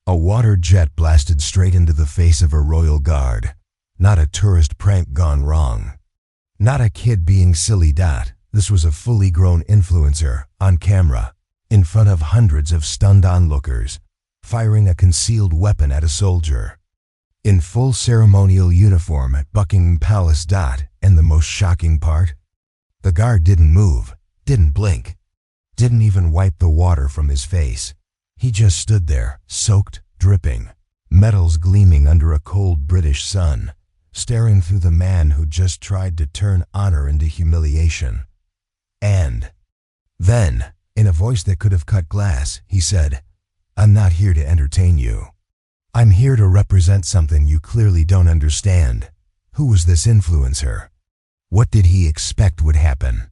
A water jet blasted straight into the face of a royal guard. Not a tourist prank gone wrong. Not a kid being silly. This was a fully grown influencer, on camera, in front of hundreds of stunned onlookers, firing a concealed weapon at a soldier. In full ceremonial uniform at Buckingham Palace. And the most shocking part? The guard didn't move, didn't blink, didn't even wipe the water from his face. He just stood there, soaked, dripping, metals gleaming under a cold British sun, staring through the man who just tried to turn honor into humiliation. And then, in a voice that could have cut glass, he said, "I'm not here to entertain you. I'm here to represent something you clearly don't understand." Who was this influencer? What did he expect would happen?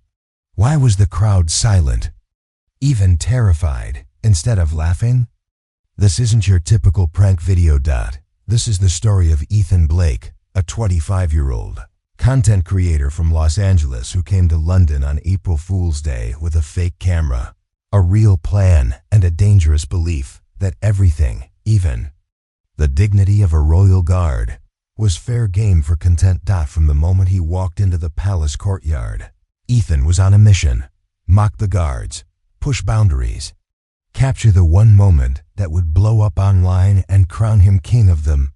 Why was the crowd silent, even terrified, instead of laughing? This isn't your typical prank video. This is the story of Ethan Blake, a 25-year-old content creator from Los Angeles who came to London on April Fool's Day with a fake camera, a real plan, and a dangerous belief that everything, even the dignity of a royal guard, was fair game for content. From the moment he walked into the palace courtyard, Ethan was on a mission: mock the guards, push boundaries, capture the one moment that would blow up online and crown him king of them.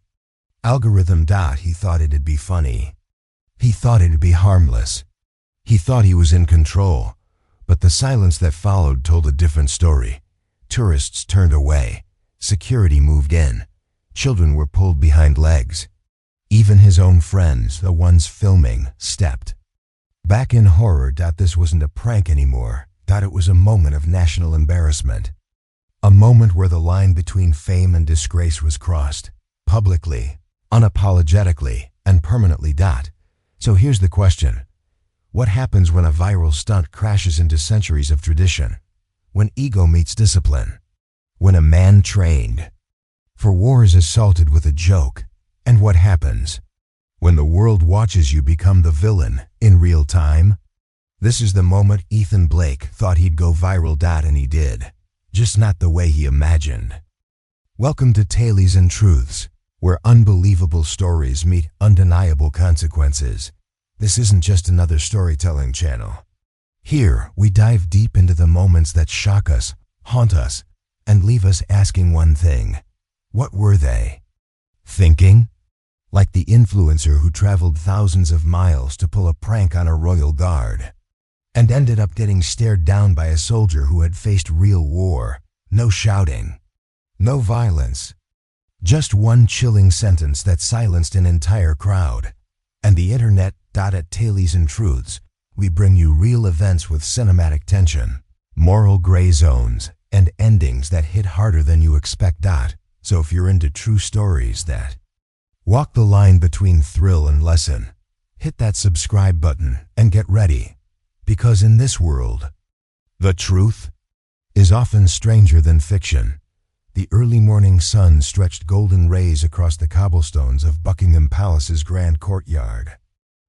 Algorithm. He thought it'd be funny. He thought it'd be harmless. He thought he was in control. But the silence that followed told a different story. Tourists turned away. Security moved in. Children were pulled behind legs. Even his own friends, the ones filming, stepped back in horror. This wasn't a prank anymore. It was a moment of national embarrassment. A moment where the line between fame and disgrace was crossed, publicly, unapologetically, and permanently. So here's the question. What happens when a viral stunt crashes into centuries of tradition? When ego meets discipline? When a man trained for war is assaulted with a joke? And what happens when the world watches you become the villain in real time? This is the moment Ethan Blake thought he'd go viral. And he did. Just not the way he imagined. Welcome to Tales and Truths, where unbelievable stories meet undeniable consequences. This isn't just another storytelling channel. Here, we dive deep into the moments that shock us, haunt us, and leave us asking one thing. What were they thinking? Like the influencer who traveled thousands of miles to pull a prank on a royal guard, and ended up getting stared down by a soldier who had faced real war. No shouting, no violence, just one chilling sentence that silenced an entire crowd. And the internet. At Tales and Truths, we bring you real events with cinematic tension, moral gray zones, and endings that hit harder than you expect. So if you're into true stories that walk the line between thrill and lesson, hit that subscribe button and get ready. Because in this world, the truth is often stranger than fiction. The early morning sun stretched golden rays across the cobblestones of Buckingham Palace's grand courtyard.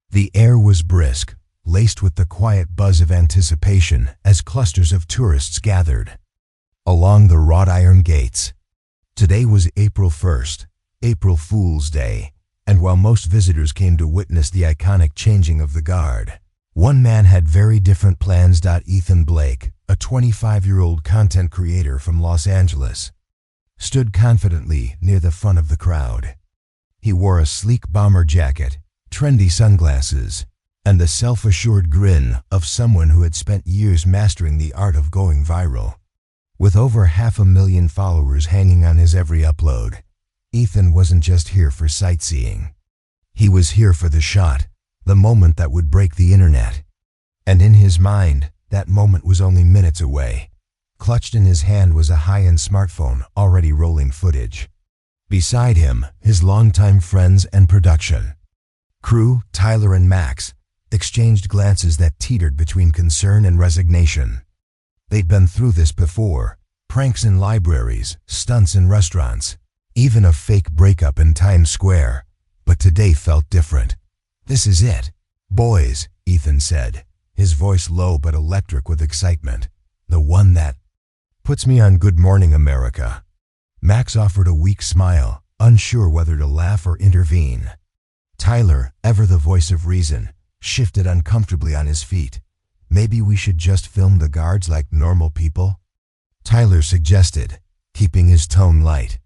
The air was brisk, laced with the quiet buzz of anticipation as clusters of tourists gathered along the wrought iron gates. Today was April 1st, April Fool's Day, and while most visitors came to witness the iconic changing of the guard, one man had very different plans. Ethan Blake, a 25-year-old content creator from Los Angeles, stood confidently near the front of the crowd. He wore a sleek bomber jacket, trendy sunglasses, and the self-assured grin of someone who had spent years mastering the art of going viral. With over 500,000 followers hanging on his every upload, Ethan wasn't just here for sightseeing. He was here for the shot, the moment that would break the internet. And in his mind, that moment was only minutes away. Clutched in his hand was a high-end smartphone already rolling footage. Beside him, his longtime friends and production crew, Tyler and Max, exchanged glances that teetered between concern and resignation. They'd been through this before: pranks in libraries, stunts in restaurants, even a fake breakup in Times Square. But today felt different. "This is it, boys," Ethan said, his voice low but electric with excitement. "The one that puts me on Good Morning America. Max offered a weak smile, unsure whether to laugh or intervene. Tyler, ever the voice of reason, shifted uncomfortably on his feet. Maybe we should just film the guards like normal people? Tyler suggested, keeping his tone light.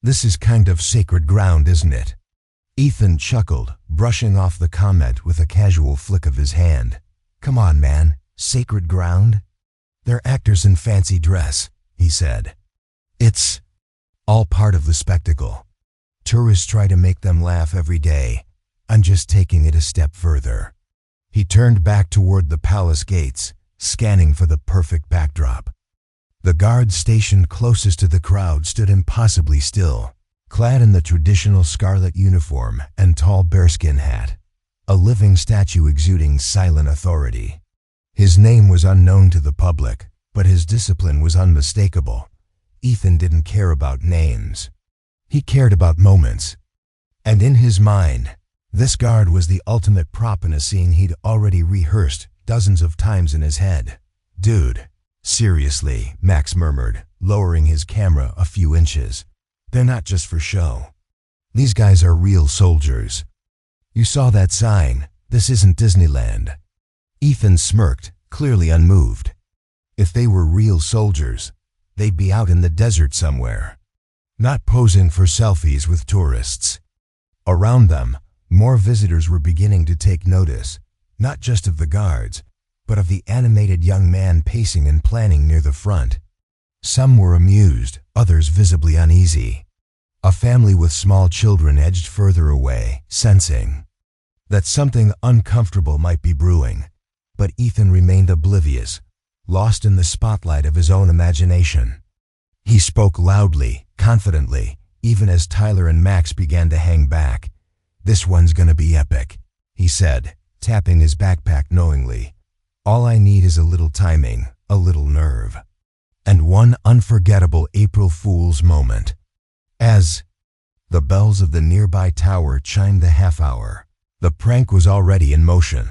This is kind of sacred ground, isn't it? Ethan chuckled, brushing off the comment with a casual flick of his hand. Come on, man, sacred ground? They're actors in fancy dress, he said. It's all part of the spectacle. Tourists try to make them laugh every day. I'm just taking it a step further. He turned back toward the palace gates, scanning for the perfect backdrop. The guards stationed closest to the crowd stood impossibly still, clad in the traditional scarlet uniform and tall bearskin hat, a living statue exuding silent authority. His name was unknown to the public, but his discipline was unmistakable. Ethan didn't care about names. He cared about moments. And in his mind, this guard was the ultimate prop in a scene he'd already rehearsed dozens of times in his head. Dude, seriously, Max murmured, lowering his camera a few inches. They're not just for show. These guys are real soldiers. You saw that sign. This isn't Disneyland. Ethan smirked, clearly unmoved. If they were real soldiers, they'd be out in the desert somewhere, not posing for selfies with tourists. Around them, more visitors were beginning to take notice, not just of the guards, but of the animated young man pacing and planning near the front. Some were amused, others visibly uneasy. A family with small children edged further away, sensing that something uncomfortable might be brewing. But Ethan remained oblivious, lost in the spotlight of his own imagination. He spoke loudly, confidently, even as Tyler and Max began to hang back. This one's gonna be epic, he said, tapping his backpack knowingly. All I need is a little timing, a little nerve, and one unforgettable April Fool's moment. As the bells of the nearby tower chimed the half-hour, the prank was already in motion,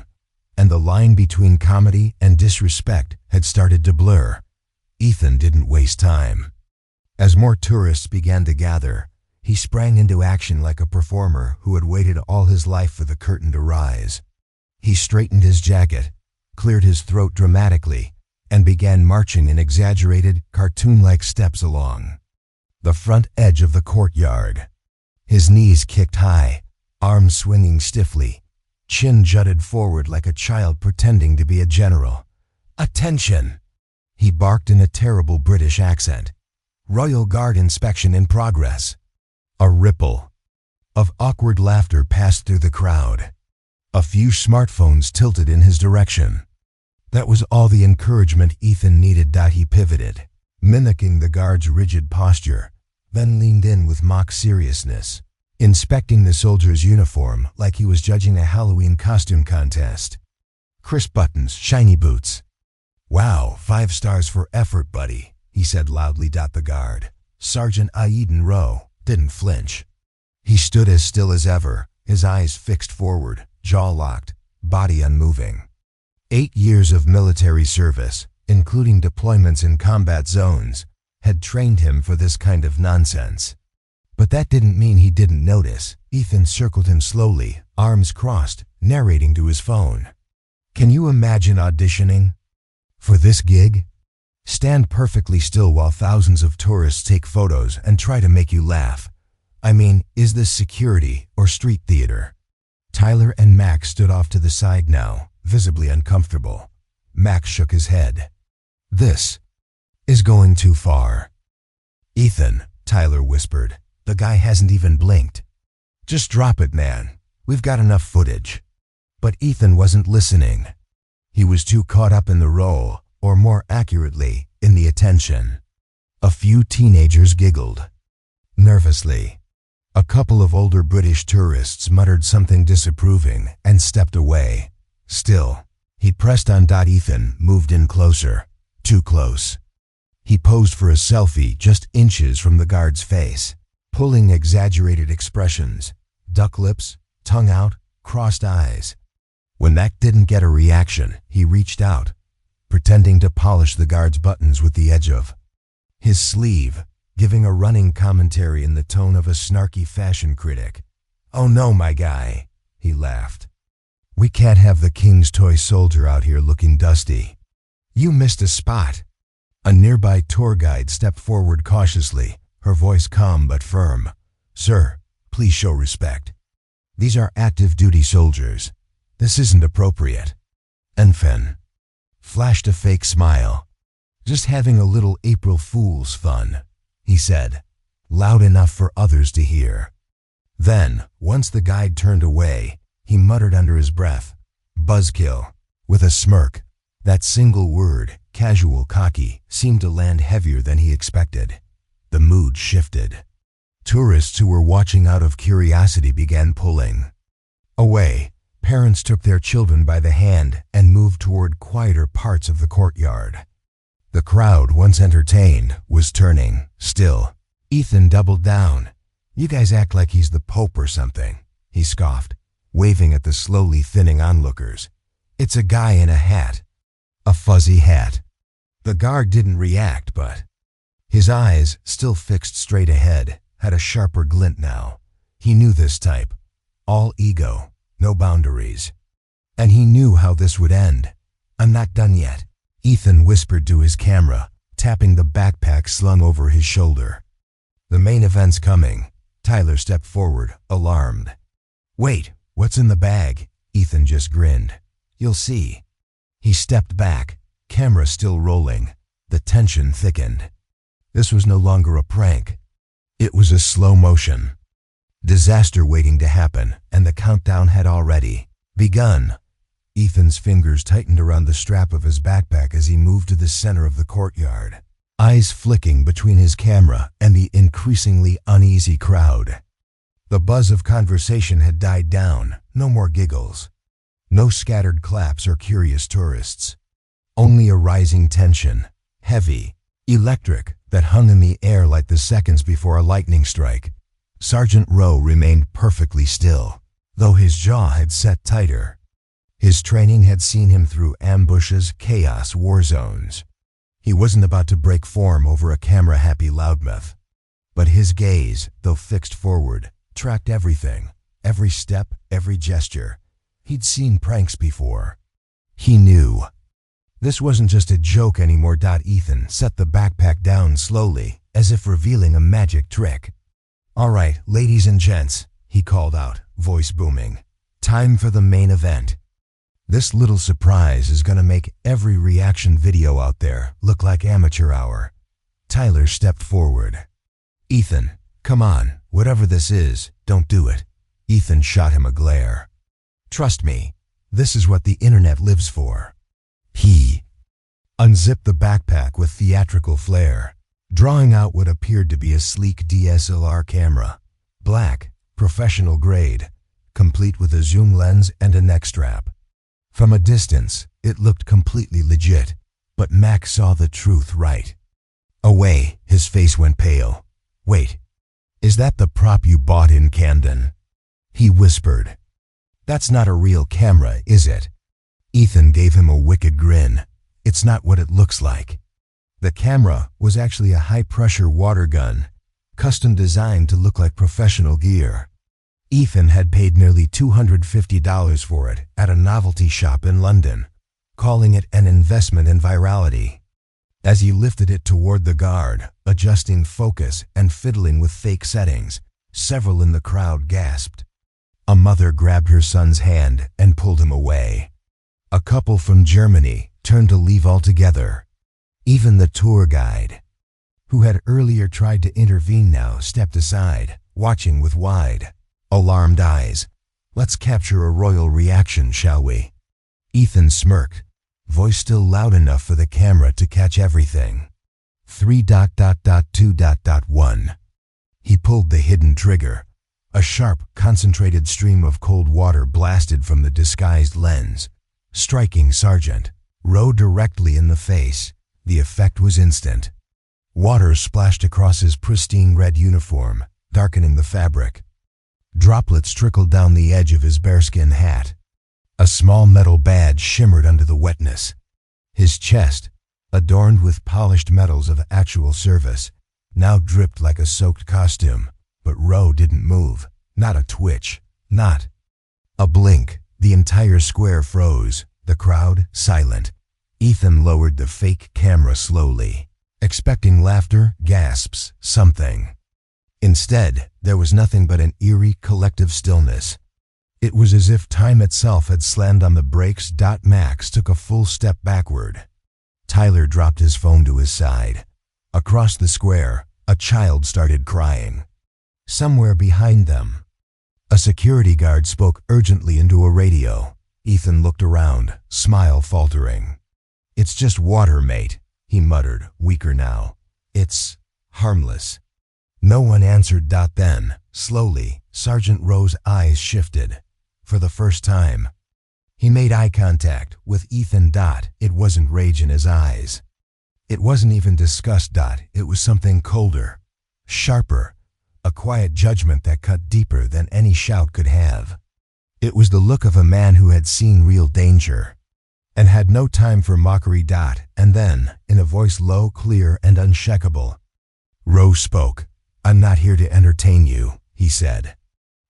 and the line between comedy and disrespect had started to blur. Ethan didn't waste time. As more tourists began to gather, he sprang into action like a performer who had waited all his life for the curtain to rise. He straightened his jacket, cleared his throat dramatically, and began marching in exaggerated, cartoon-like steps along the front edge of the courtyard. His knees kicked high, arms swinging stiffly, chin jutted forward like a child pretending to be a general. Attention! He barked in a terrible British accent. Royal Guard inspection in progress. A ripple of awkward laughter passed through the crowd. A few smartphones tilted in his direction. That was all the encouragement Ethan needed. He pivoted, mimicking the guard's rigid posture, then leaned in with mock seriousness, inspecting the soldier's uniform like he was judging a Halloween costume contest. Crisp buttons, shiny boots. Wow, 5 stars for effort, buddy, he said loudly. The guard, Sergeant Aiden Rowe, didn't flinch. He stood as still as ever, his eyes fixed forward, jaw locked, body unmoving. 8 years of military service, including deployments in combat zones, had trained him for this kind of nonsense. But that didn't mean he didn't notice. Ethan circled him slowly, arms crossed, narrating to his phone. Can you imagine auditioning for this gig? Stand perfectly still while thousands of tourists take photos and try to make you laugh. I mean, is this security or street theater? Tyler and Max stood off to the side now, visibly uncomfortable. Max shook his head. This is going too far. Ethan, Tyler whispered. The guy hasn't even blinked. Just drop it, man. We've got enough footage. But Ethan wasn't listening. He was too caught up in the role, or more accurately, in the attention. A few teenagers giggled nervously. A couple of older British tourists muttered something disapproving and stepped away. Still, he pressed on. Ethan moved in closer, too close. He posed for a selfie just inches from the guard's face, pulling exaggerated expressions, duck lips, tongue out, crossed eyes. When that didn't get a reaction, he reached out, pretending to polish the guard's buttons with the edge of his sleeve, giving a running commentary in the tone of a snarky fashion critic. "Oh no, my guy," he laughed. "We can't have the king's toy soldier out here looking dusty. You missed a spot." A nearby tour guide stepped forward cautiously, her voice calm but firm. "Sir, please show respect. These are active duty soldiers. This isn't appropriate." Enfin flashed a fake smile. "Just having a little April Fool's fun," he said, loud enough for others to hear. Then, once the guide turned away, he muttered under his breath, "Buzzkill," with a smirk. That single word, casual, cocky, seemed to land heavier than he expected. The mood shifted. Tourists who were watching out of curiosity began pulling away. Parents took their children by the hand and moved toward quieter parts of the courtyard. The crowd, once entertained, was turning. Still, Ethan doubled down. "You guys act like he's the Pope or something," he scoffed, waving at the slowly thinning onlookers. "It's a guy in a hat. A fuzzy hat." The guard didn't react, but his eyes, still fixed straight ahead, had a sharper glint now. He knew this type. All ego, no boundaries. And he knew how this would end. "I'm not done yet," Ethan whispered to his camera, tapping the backpack slung over his shoulder. "The main event's coming." Tyler stepped forward, alarmed. "Wait, what's in the bag?" Ethan just grinned. "You'll see." He stepped back, camera still rolling. The tension thickened. This was no longer a prank. It was a slow motion. Disaster waiting to happen, and the countdown had already begun. Ethan's fingers tightened around the strap of his backpack as he moved to the center of the courtyard, eyes flicking between his camera and the increasingly uneasy crowd. The buzz of conversation had died down. No more giggles. No scattered claps or curious tourists. Only a rising tension, heavy, electric, that hung in the air like the seconds before a lightning strike. Sergeant Rowe remained perfectly still, though his jaw had set tighter. His training had seen him through ambushes, chaos, war zones. He wasn't about to break form over a camera-happy loudmouth. But his gaze, though fixed forward, tracked everything, every step, every gesture. He'd seen pranks before. He knew. This wasn't just a joke anymore. Ethan set the backpack down slowly, as if revealing a magic trick. "All right, ladies and gents," he called out, voice booming. "Time for the main event. This little surprise is gonna make every reaction video out there look like amateur hour." Tyler stepped forward. "Ethan, come on, whatever this is, don't do it." Ethan shot him a glare. "Trust me, this is what the internet lives for." He unzipped the backpack with theatrical flair, drawing out what appeared to be a sleek DSLR camera. Black, professional grade, complete with a zoom lens and a neck strap. From a distance, it looked completely legit, but Mac saw the truth right away. His face went pale. "Wait, is that the prop you bought in Camden?" he whispered. "That's not a real camera, is it?" Ethan gave him a wicked grin. "It's not what it looks like." The camera was actually a high-pressure water gun, custom designed to look like professional gear. Ethan had paid nearly $250 for it at a novelty shop in London, calling it an investment in virality. As he lifted it toward the guard, adjusting focus and fiddling with fake settings, several in the crowd gasped. A mother grabbed her son's hand and pulled him away. A couple from Germany turned to leave altogether. Even the tour guide, who had earlier tried to intervene, now stepped aside, watching with wide, alarmed eyes. "Let's capture a royal reaction, shall we?" Ethan smirked, voice still loud enough for the camera to catch everything. 3.2.1. He pulled the hidden trigger. A sharp, concentrated stream of cold water blasted from the disguised lens, striking Sergeant Rowe directly in the face. The effect was instant. Water splashed across his pristine red uniform, darkening the fabric. Droplets trickled down the edge of his bearskin hat. A small metal badge shimmered under the wetness. His chest, adorned with polished medals of actual service, now dripped like a soaked costume, but Roe didn't move. Not a twitch. Not a blink. The entire square froze, the crowd silent. Ethan lowered the fake camera slowly, expecting laughter, gasps, something. Instead, there was nothing but an eerie, collective stillness. It was as if time itself had slammed on the brakes. Max took a full step backward. Tyler dropped his phone to his side. Across the square, a child started crying. Somewhere behind them, a security guard spoke urgently into a radio. Ethan looked around, smile faltering. "It's just water, mate," he muttered, weaker now. "It's harmless." No one answered. Then, slowly, Sergeant Rowe's eyes shifted. For the first time, he made eye contact with Ethan. It wasn't rage in his eyes. It wasn't even disgust. It was something colder, sharper, a quiet judgment that cut deeper than any shout could have. It was the look of a man who had seen real danger and had no time for mockery. And then, in a voice low, clear, and unshakable, Rowe spoke. "I'm not here to entertain you," he said.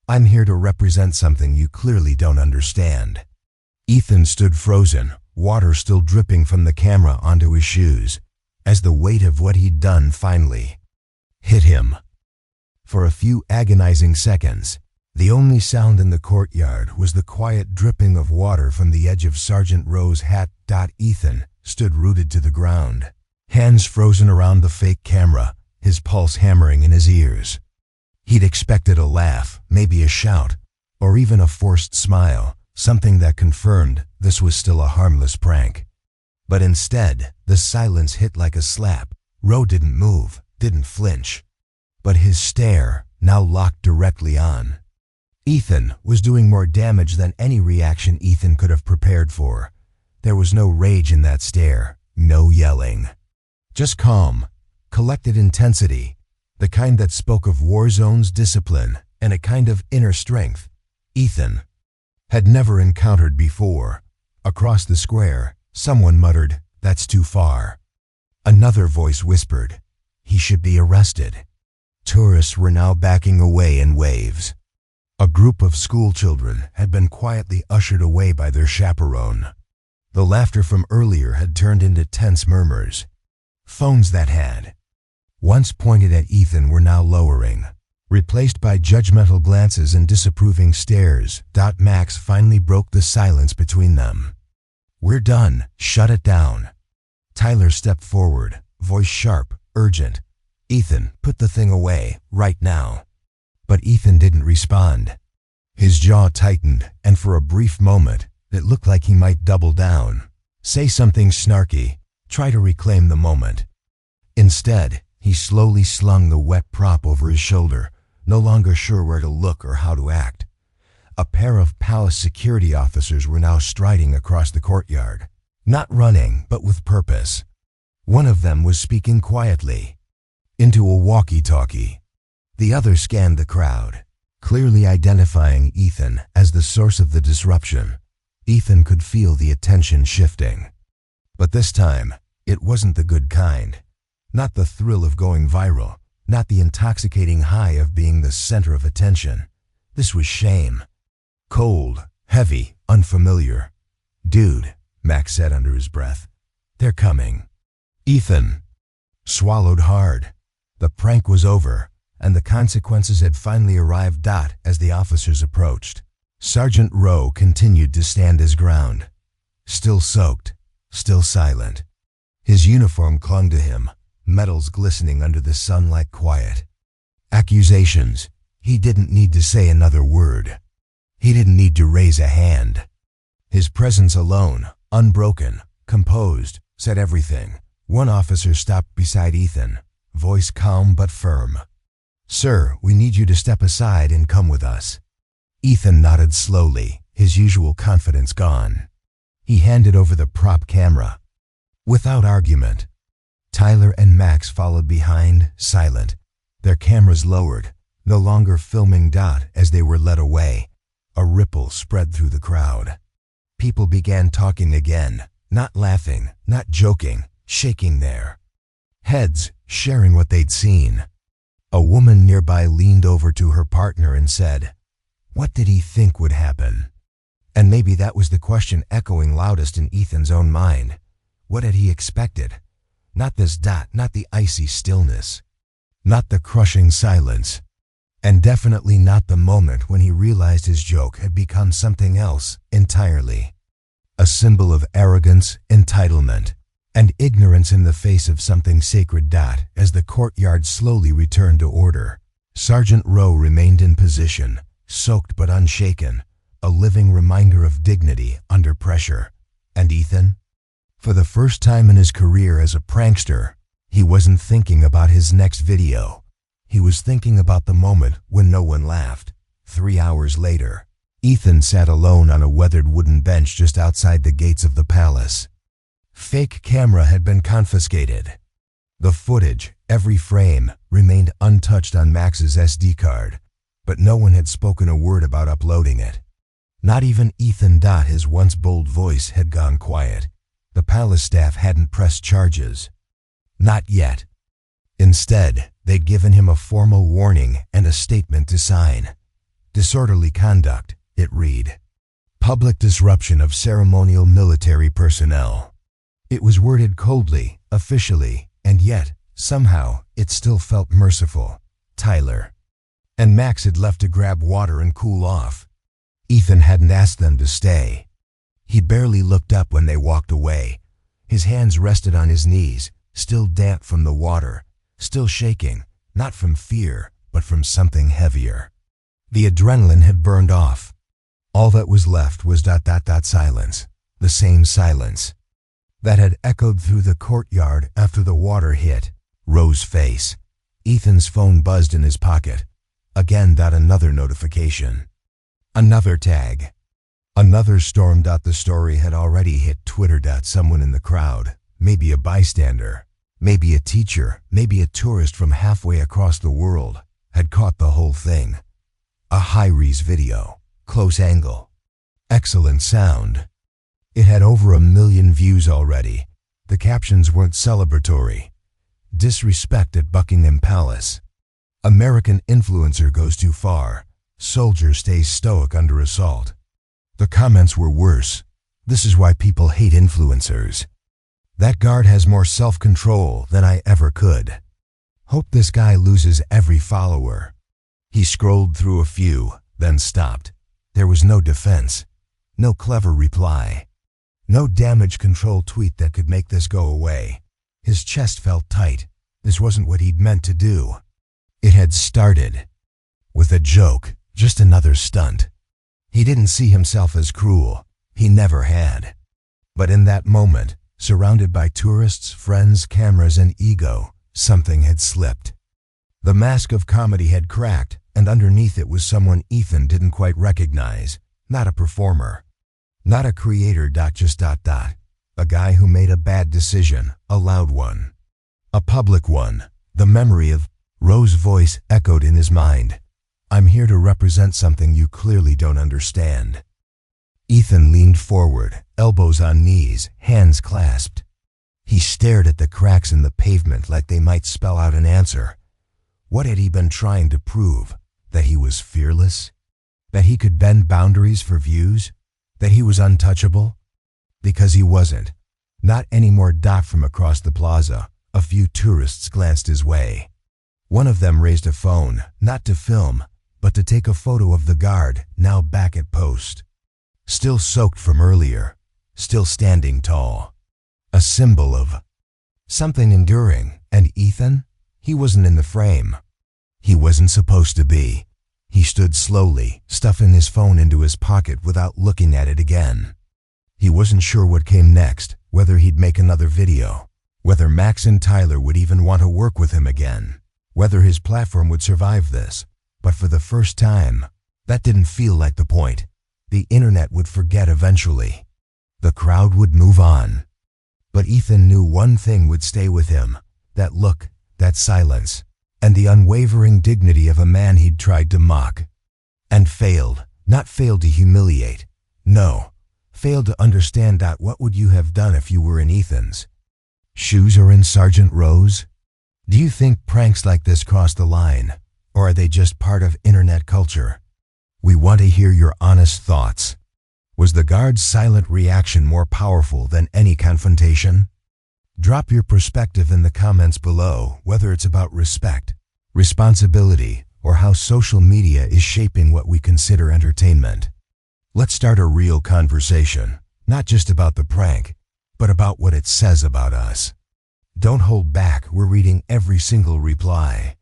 "I'm here to represent something you clearly don't understand." Ethan stood frozen, water still dripping from the camera onto his shoes, as the weight of what he'd done finally hit him. For a few agonizing seconds, the only sound in the courtyard was the quiet dripping of water from the edge of Sergeant Rowe's hat. Ethan stood rooted to the ground, hands frozen around the fake camera, his pulse hammering in his ears. He'd expected a laugh, maybe a shout, or even a forced smile, something that confirmed this was still a harmless prank. But instead, the silence hit like a slap. Rowe didn't move, didn't flinch, but his stare now locked directly on. Ethan was doing more damage than any reaction Ethan could have prepared for. There was no rage in that stare, no yelling. Just calm, collected intensity, the kind that spoke of war zones, discipline, and a kind of inner strength Ethan had never encountered before. Across the square, someone muttered, "That's too far." Another voice whispered, "He should be arrested." Tourists were now backing away in waves. A group of school children had been quietly ushered away by their chaperone. The laughter from earlier had turned into tense murmurs. Phones that had once pointed at Ethan were now lowering, replaced by judgmental glances and disapproving stares. Max finally broke the silence between them. "We're done. Shut it down." Tyler stepped forward, voice sharp, urgent. "Ethan, put the thing away, right now." But Ethan didn't respond. His jaw tightened, and for a brief moment, it looked like he might double down, say something snarky, try to reclaim the moment. Instead, he slowly slung the wet prop over his shoulder, no longer sure where to look or how to act. A pair of palace security officers were now striding across the courtyard, not running, but with purpose. One of them was speaking quietly into a walkie-talkie. The other scanned the crowd, clearly identifying Ethan as the source of the disruption. Ethan could feel the attention shifting. But this time, it wasn't the good kind. Not the thrill of going viral, not the intoxicating high of being the center of attention. This was shame. Cold, heavy, unfamiliar. "Dude," Max said under his breath, "they're coming." Ethan swallowed hard. The prank was over, and the consequences had finally arrived. As the officers approached, Sergeant Rowe continued to stand his ground, still soaked, still silent. His uniform clung to him, metals glistening under the sun like quiet. Accusations. He didn't need to say another word. He didn't need to raise a hand. His presence alone, unbroken, composed, said everything. One officer stopped beside Ethan, voice calm but firm. "Sir, we need you to step aside and come with us." Ethan nodded slowly, his usual confidence gone. He handed over the prop camera. Without argument, Tyler and Max followed behind, silent, their cameras lowered, no longer filming. As they were led away, a ripple spread through the crowd. People began talking again, not laughing, not joking, shaking their heads sharing what they'd seen. A woman nearby leaned over to her partner and said, "What did he think would happen?" And maybe that was the question echoing loudest in Ethan's own mind. What had he expected? Not this dot, not the icy stillness, not the crushing silence, and definitely not the moment when he realized his joke had become something else entirely. A symbol of arrogance, entitlement, and ignorance in the face of something sacred. As the courtyard slowly returned to order, Sergeant Rowe remained in position, soaked but unshaken, a living reminder of dignity under pressure. And Ethan? For the first time in his career as a prankster, he wasn't thinking about his next video. He was thinking about the moment when no one laughed. 3 hours later, Ethan sat alone on a weathered wooden bench just outside the gates of the palace. Fake camera had been confiscated. The footage, every frame, remained untouched on Max's SD card, but no one had spoken a word about uploading it. Not even Ethan. His once bold voice had gone quiet. The palace staff hadn't pressed charges. Not yet. Instead, they'd given him a formal warning and a statement to sign. Disorderly conduct, it read. Public disruption of ceremonial military personnel. It was worded coldly, officially, and yet, somehow, it still felt merciful. Tyler and Max had left to grab water and cool off. Ethan hadn't asked them to stay. He barely looked up when they walked away. His hands rested on his knees, still damp from the water, still shaking, not from fear, but from something heavier. The adrenaline had burned off. All that was left was silence, the same silence that had echoed through the courtyard after the water hit Rose's face. Ethan's phone buzzed in his pocket. Again, another notification. Another tag. Another storm. The story had already hit Twitter. Someone in the crowd, maybe a bystander, maybe a teacher, maybe a tourist from halfway across the world, had caught the whole thing. A high-res video, close angle, excellent sound. It had over 1 million views already. The captions weren't celebratory. Disrespect at Buckingham Palace. American influencer goes too far. Soldier stays stoic under assault. The comments were worse. This is why people hate influencers. That guard has more self-control than I ever could. Hope this guy loses every follower. He scrolled through a few, then stopped. There was no defense, no clever reply, no damage control tweet that could make this go away. His chest felt tight. This wasn't what he'd meant to do. It had started with a joke, just another stunt. He didn't see himself as cruel. He never had. But in that moment, surrounded by tourists, friends, cameras, and ego, something had slipped. The mask of comedy had cracked, and underneath it was someone Ethan didn't quite recognize. Not a performer. Not a creator. Just. A guy who made a bad decision, a loud one. A public one. The memory of Rose's voice echoed in his mind. I'm here to represent something you clearly don't understand. Ethan leaned forward, elbows on knees, hands clasped. He stared at the cracks in the pavement like they might spell out an answer. What had he been trying to prove? That he was fearless? That he could bend boundaries for views? That he was untouchable? Because he wasn't. Not anymore. From across the plaza, a few tourists glanced his way. One of them raised a phone, not to film, but to take a photo of the guard, now back at post. Still soaked from earlier, still standing tall. A symbol of something enduring. And Ethan? He wasn't in the frame. He wasn't supposed to be. He stood slowly, stuffing his phone into his pocket without looking at it again. He wasn't sure what came next, whether he'd make another video, whether Max and Tyler would even want to work with him again, whether his platform would survive this. But for the first time, that didn't feel like the point. The internet would forget eventually. The crowd would move on. But Ethan knew one thing would stay with him. That look, that silence, and the unwavering dignity of a man he'd tried to mock. And failed. Not failed to humiliate. No. Failed to understand. What would you have done if you were in Ethan's shoes or in Sergeant Rowe's? Do you think pranks like this cross the line, or are they just part of internet culture? We want to hear your honest thoughts. Was the guard's silent reaction more powerful than any confrontation? Drop your perspective in the comments below, whether it's about respect, responsibility, or how social media is shaping what we consider entertainment. Let's start a real conversation, not just about the prank, but about what it says about us. Don't hold back, we're reading every single reply.